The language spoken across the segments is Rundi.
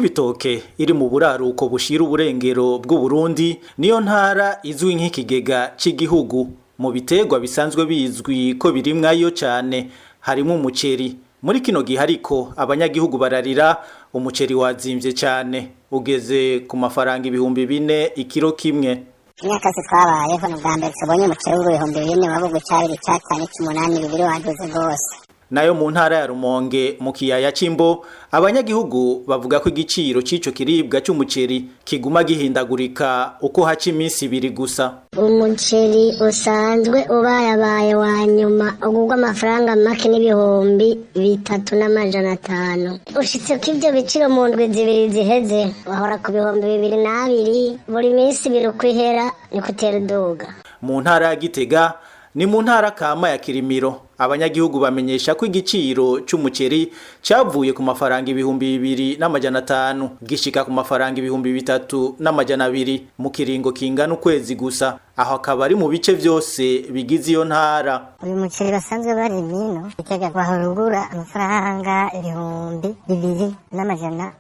Cibitoke iri mu buraruko bushira uburengero bw'u Burundi niyo ntara izwi nk'ikigega c'igihugu. Mu biterwa bisanzwe bizwi ko birimwayo cane harimo umuceri. Muri kino gihe ariko abanyagihugu bararira umuceri wazimvye cane ugeze ku mafaranga 4,000 ikiro kimwe. Imyaka twabayeho n'ubwa mbere tubonye umuceri w'ibihumbi 4 wabo gucari icyatsi cy'umunani bibiri waduze gose. Nayo mu ntara ya Rumonge mu kiyaya c'Imbo abanyagihugu bavuga ko igiciro c'ico kiribwa c'umuceri kiguma gihindagurika uko haca iminsi 2 gusa. Umuceri usanzwe ubayabaye wa nyuma ugurwa amafaranga make n'ibihumbi 3,500. Ushitse ko ivyo biciro mu ndwi 2 ziheze wahora ku bihumbi 2,200 buri minsi 2 kwihera ni kutera duga. Mu ntara ya Gitega ni mu ntara kama ya Kirimiro abanyagihugu bamenyesha ko igiciro c'umuceri cavuye ku mafaranga 2,250 gishika ku mafaranga 3,200 mu kiringo kingana ukwezi gusa. Aho akaba ari mu bice vyose bigize iyo ntara. Uyu muceri basanzwe bari mino Gitega bahorugura amafaranga 2,250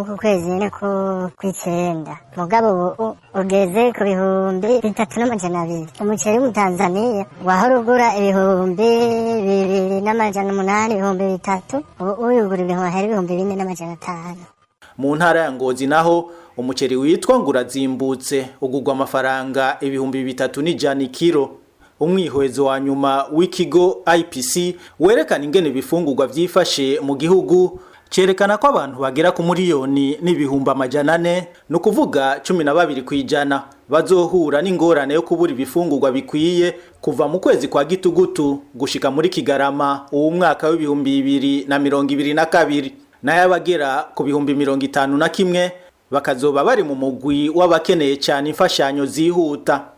uku kwezi nyene ko kw'icenda mugabo ugeze ku 3,200. Umuceri mu Tanzania wahorugura 2,280 3,000 uyugura ibihumbi 4,500. Mu ntara ya Ngozi naho umuceri witwa ngurazimbutse ugurwa amafaranga 3,100 ikiro. Umwihwezo wa nyuma w'ikigo IPC werekana ingene bifungurwa vyifashe mu gihugu cerekana ko abantu bagera ku miliyoni n'ibihumbi 400 no kuvuga 12% bazohura n'ingorane yo kubura ibifungurwa bikwiye kuva mu kwezi kwa Gitugutu gushika muri Kigarama uwo mwaka w'2022 n'ayabagera ku 51,000 bakazoba bari mu mugwi w'abakeneye cyane imfashanyo zihuta.